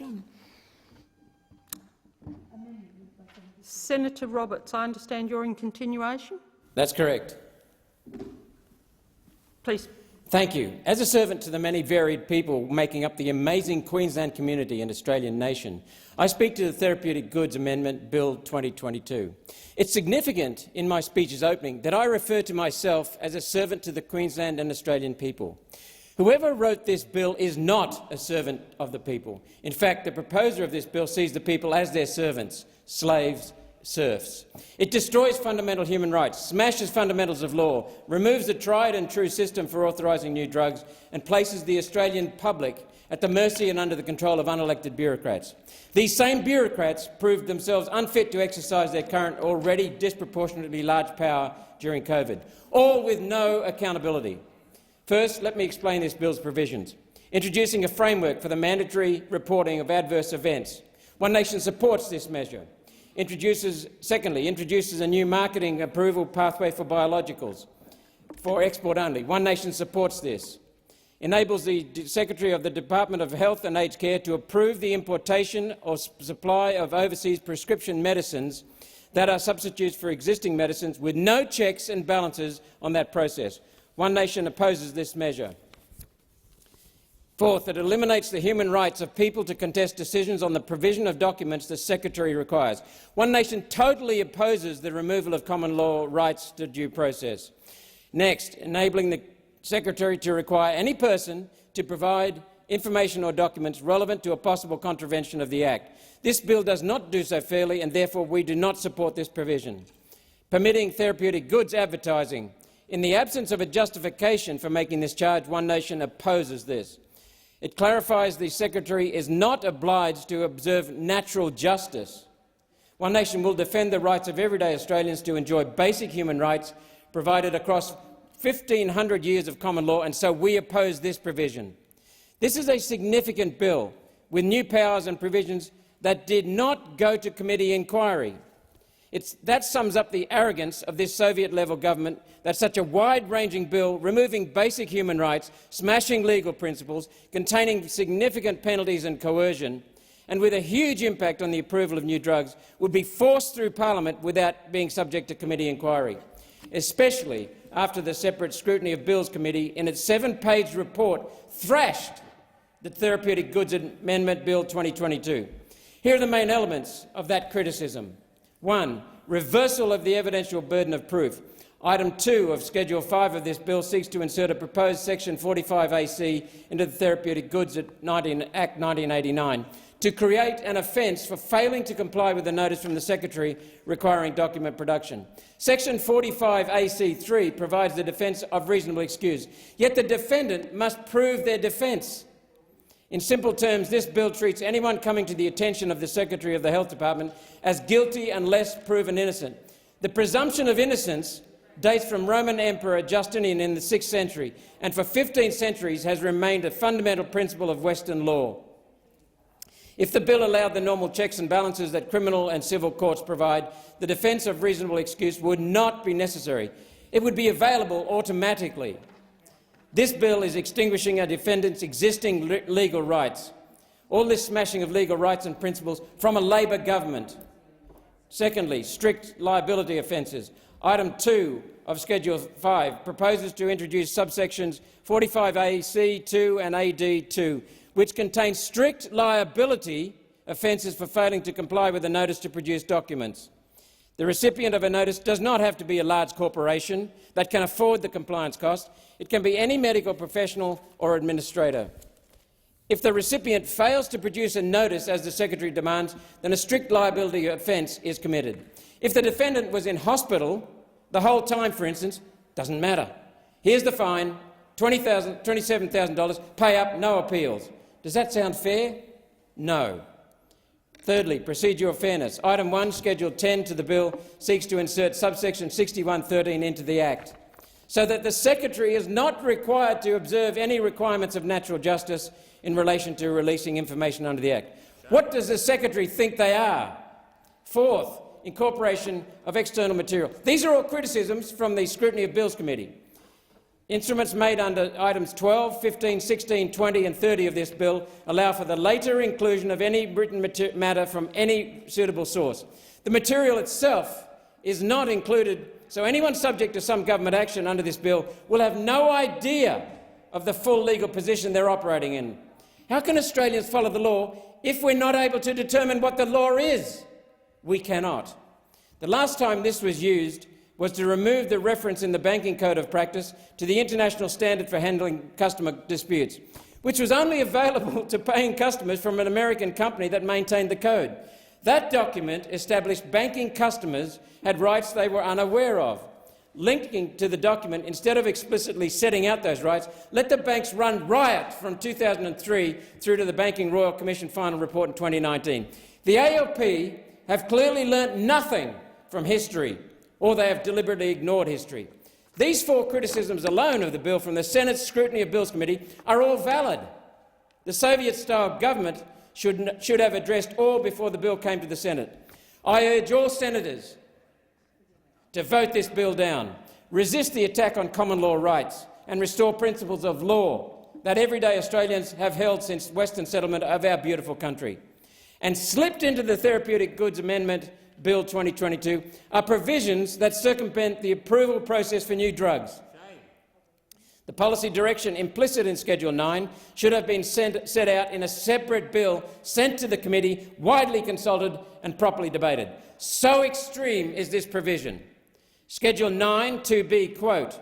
done. Senator Roberts, I understand you're in continuation? That's correct. Please. Thank you. As a servant to the many varied people making up the amazing Queensland community and Australian nation, I speak to the Therapeutic Goods Amendment Bill 2022. It's significant in my speech's opening that I refer to myself as a servant to the Queensland and Australian people. Whoever wrote this bill is not a servant of the people. In fact, the proposer of this bill sees the people as their servants, slaves, serfs. It destroys fundamental human rights, smashes fundamentals of law, removes the tried and true system for authorising new drugs, and places the Australian public at the mercy and under the control of unelected bureaucrats. These same bureaucrats proved themselves unfit to exercise their current already disproportionately large power during COVID, all with no accountability. First, let me explain this bill's provisions. Introducing a framework for the mandatory reporting of adverse events. One Nation supports this measure. Secondly, introduces a new marketing approval pathway for biologicals for export only. One Nation supports this. Enables the Secretary of the Department of Health and Aged Care to approve the importation or supply of overseas prescription medicines that are substitutes for existing medicines with no checks and balances on that process. One Nation opposes this measure. Fourth, it eliminates the human rights of people to contest decisions on the provision of documents the Secretary requires. One Nation totally opposes the removal of common law rights to due process. Next, enabling the Secretary to require any person to provide information or documents relevant to a possible contravention of the Act. This bill does not do so fairly, and therefore we do not support this provision. Permitting therapeutic goods advertising. In the absence of a justification for making this charge, One Nation opposes this. It clarifies the Secretary is not obliged to observe natural justice. One Nation will defend the rights of everyday Australians to enjoy basic human rights provided across 1,500 years of common law, and so we oppose this provision. This is a significant bill with new powers and provisions that did not go to committee inquiry. That sums up the arrogance of this Soviet-level government, that such a wide-ranging bill, removing basic human rights, smashing legal principles, containing significant penalties and coercion, and with a huge impact on the approval of new drugs, would be forced through parliament without being subject to committee inquiry, especially after the Separate Scrutiny of Bills Committee, in its 7-page report, thrashed the Therapeutic Goods Amendment Bill 2022. Here are the main elements of that criticism. 1. Reversal of the evidential burden of proof. Item 2 of Schedule 5 of this bill seeks to insert a proposed Section 45AC into the Therapeutic Goods Act 1989 to create an offence for failing to comply with the notice from the Secretary requiring document production. Section 45AC3 provides the defence of reasonable excuse, yet the defendant must prove their defence. In simple terms, this bill treats anyone coming to the attention of the Secretary of the Health Department as guilty unless proven innocent. The presumption of innocence dates from Roman Emperor Justinian in the 6th century, and for 15 centuries has remained a fundamental principle of Western law. If the bill allowed the normal checks and balances that criminal and civil courts provide, the defence of reasonable excuse would not be necessary. It would be available automatically. This bill is extinguishing a defendant's existing legal rights. All this smashing of legal rights and principles from a Labor government. Secondly, strict liability offences. Item 2 of Schedule 5 proposes to introduce subsections 45AC2 and AD2, which contain strict liability offences for failing to comply with a notice to produce documents. The recipient of a notice does not have to be a large corporation that can afford the compliance cost. It can be any medical professional or administrator. If the recipient fails to produce a notice as the Secretary demands, then a strict liability offence is committed. If the defendant was in hospital the whole time, for instance, doesn't matter. Here's the fine, $27,000, pay up, no appeals. Does that sound fair? No. Thirdly, procedural fairness. Item 1, Schedule 10 to the bill, seeks to insert subsection 6113 into the Act, so that the Secretary is not required to observe any requirements of natural justice in relation to releasing information under the Act. What does the Secretary think they are? Fourth, incorporation of external material. These are all criticisms from the Scrutiny of Bills Committee. Instruments made under items 12, 15, 16, 20 and 30 of this bill allow for the later inclusion of any written matter from any suitable source. The material itself is not included, so anyone subject to some government action under this bill will have no idea of the full legal position they're operating in. How can Australians follow the law if we're not able to determine what the law is? We cannot. The last time this was used was to remove the reference in the Banking Code of Practice to the International Standard for Handling Customer Disputes, which was only available to paying customers from an American company that maintained the code. That document established banking customers had rights they were unaware of. Linking to the document, instead of explicitly setting out those rights, let the banks run riot from 2003 through to the Banking Royal Commission final report in 2019. The ALP have clearly learnt nothing from history, or they have deliberately ignored history. These four criticisms alone of the bill from the Senate's Scrutiny of Bills Committee are all valid. The Soviet-style government should have addressed all before the bill came to the Senate. I urge all senators to vote this bill down, resist the attack on common law rights and restore principles of law that everyday Australians have held since Western settlement of our beautiful country. And slipped into the Therapeutic Goods Amendment Bill 2022 are provisions that circumvent the approval process for new drugs. The policy direction implicit in Schedule 9 should have been set out in a separate bill sent to the committee, widely consulted and properly debated. So extreme is this provision. Schedule 9 2b, quote,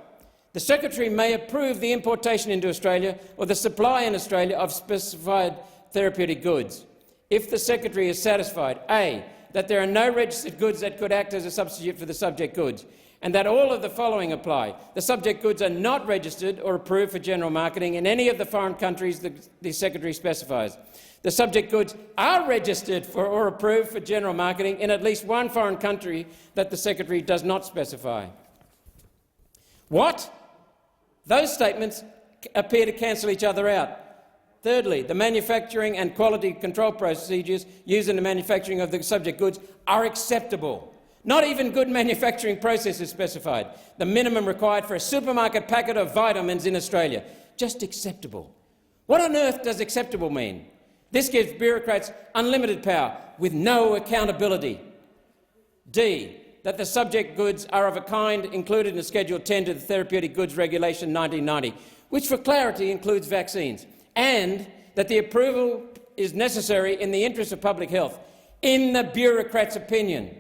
"The Secretary may approve the importation into Australia or the supply in Australia of specified therapeutic goods if the Secretary is satisfied, A, that there are no registered goods that could act as a substitute for the subject goods, and that all of the following apply. The subject goods are not registered or approved for general marketing in any of the foreign countries that the Secretary specifies. The subject goods are registered for or approved for general marketing in at least one foreign country that the Secretary does not specify." What? Those statements appear to cancel each other out. Thirdly, the manufacturing and quality control procedures used in the manufacturing of the subject goods are acceptable. Not even good manufacturing process is specified. The minimum required for a supermarket packet of vitamins in Australia. Just acceptable. What on earth does acceptable mean? This gives bureaucrats unlimited power with no accountability. D, that the subject goods are of a kind included in Schedule 10 to the Therapeutic Goods Regulation 1990, which for clarity includes vaccines, and that the approval is necessary in the interest of public health, in the bureaucrats' opinion.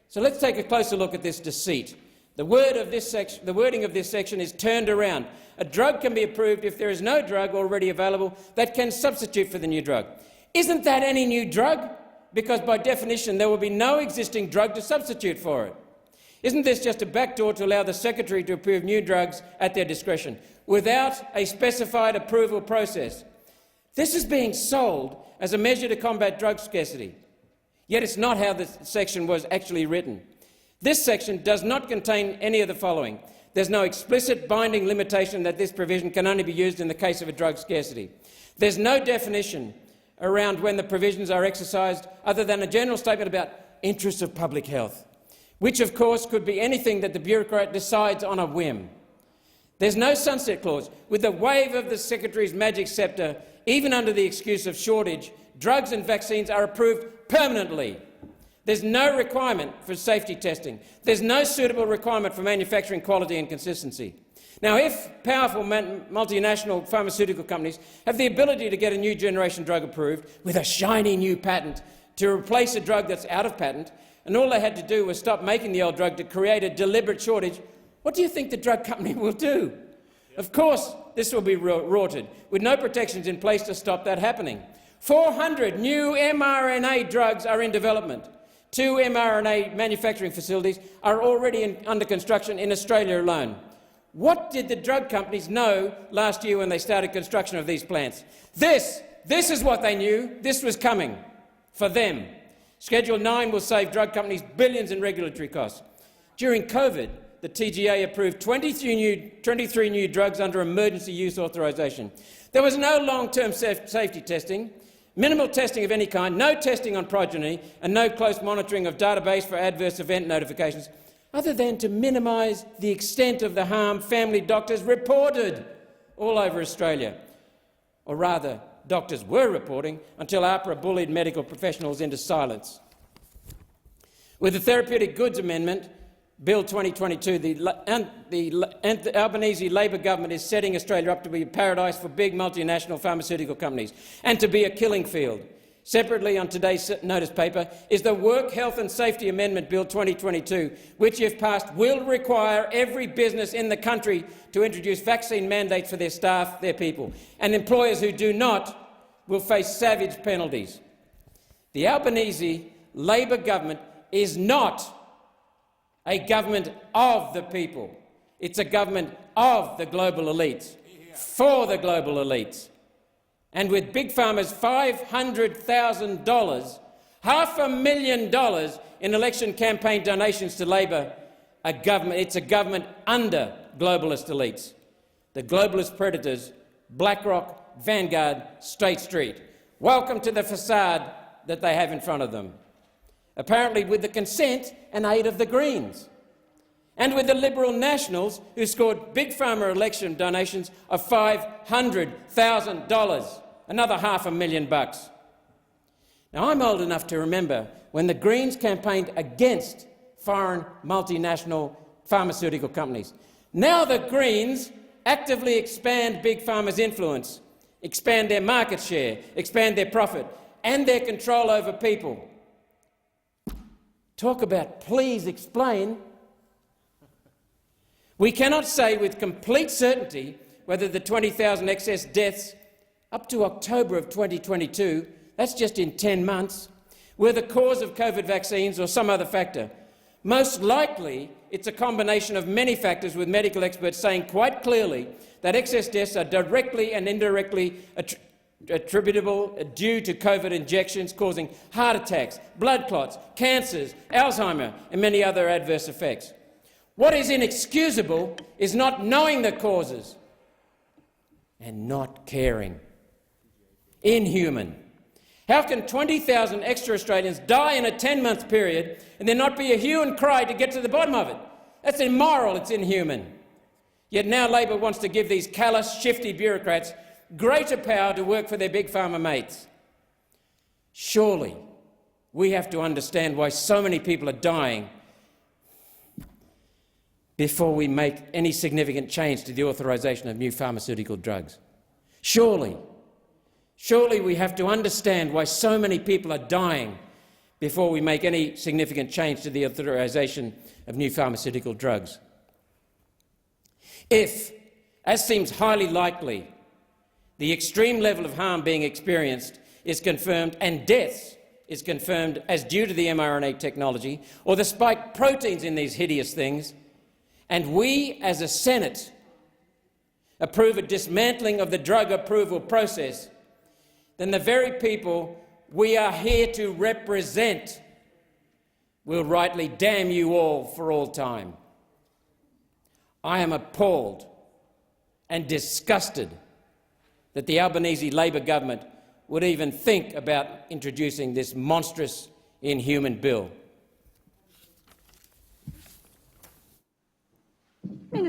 So let's take a closer look at this deceit. The wording of this section is turned around. A drug can be approved if there is no drug already available that can substitute for the new drug. Isn't that any new drug? Because by definition there will be no existing drug to substitute for it. Isn't this just a backdoor to allow the Secretary to approve new drugs at their discretion, without a specified approval process? This is being sold as a measure to combat drug scarcity. Yet it's not how this section was actually written. This section does not contain any of the following. There's no explicit binding limitation that this provision can only be used in the case of a drug scarcity. There's no definition around when the provisions are exercised other than a general statement about interests of public health, which of course could be anything that the bureaucrat decides on a whim. There's no sunset clause. With the wave of the Secretary's magic sceptre, even under the excuse of shortage, drugs and vaccines are approved permanently. There's no requirement for safety testing. There's no suitable requirement for manufacturing quality and consistency. Now, if powerful multinational pharmaceutical companies have the ability to get a new generation drug approved with a shiny new patent to replace a drug that's out of patent, and all they had to do was stop making the old drug to create a deliberate shortage, what do you think the drug company will do? Of course, this will be rorted, with no protections in place to stop that happening. 400 new mRNA drugs are in development. 2 mRNA manufacturing facilities are already under construction in Australia alone. What did the drug companies know last year when they started construction of these plants? This is what they knew. This was coming for them. Schedule 9 will save drug companies billions in regulatory costs. During COVID, the TGA approved 23 new drugs under emergency use authorisation. There was no long-term safety testing, minimal testing of any kind, no testing on progeny and no close monitoring of database for adverse event notifications. other than to minimise the extent of the harm family doctors reported all over Australia. Or rather, doctors were reporting until APRA bullied medical professionals into silence. With the Therapeutic Goods Amendment, Bill 2022, the Albanese Labor government is setting Australia up to be a paradise for big multinational pharmaceutical companies and to be a killing field. Separately on today's notice paper is the Work Health and Safety Amendment Bill 2022, which, if passed, will require every business in the country to introduce vaccine mandates for their staff, their people, and employers who do not will face savage penalties. The Albanese Labor government is not a government of the people. It's a government of the global elites, for the global elites. And with Big Pharma's $500,000, $500,000 in election campaign donations to Labor, it's a government under globalist elites. The globalist predators, BlackRock, Vanguard, State Street. Welcome to the facade that they have in front of them. Apparently with the consent and aid of the Greens, and with the Liberal Nationals who scored Big Pharma election donations of $500,000, another $500,000. Now, I'm old enough to remember when the Greens campaigned against foreign multinational pharmaceutical companies. Now the Greens actively expand Big Pharma's influence, expand their market share, expand their profit and their control over people. Talk about please explain. We cannot say with complete certainty whether the 20,000 excess deaths up to October of 2022, that's just in 10 months, were the cause of COVID vaccines or some other factor. Most likely, it's a combination of many factors, with medical experts saying quite clearly that excess deaths are directly and indirectly attributable due to COVID injections causing heart attacks, blood clots, cancers, Alzheimer and many other adverse effects. What is inexcusable is not knowing the causes and not caring. Inhuman. How can 20,000 extra Australians die in a 10-month period and there not be a hue and cry to get to the bottom of it? That's immoral, it's inhuman. Yet now Labor wants to give these callous, shifty bureaucrats greater power to work for their Big Pharma mates. Surely we have to understand why so many people are dying before we make any significant change to the authorisation of new pharmaceutical drugs. Surely we have to understand why so many people are dying before we make any significant change to the authorisation of new pharmaceutical drugs. If, as seems highly likely, the extreme level of harm being experienced is confirmed and deaths is confirmed as due to the mRNA technology or the spike proteins in these hideous things, and we as a Senate approve a dismantling of the drug approval process, then the very people we are here to represent will rightly damn you all for all time. I am appalled and disgusted that the Albanese Labor government would even think about introducing this monstrous, inhuman bill.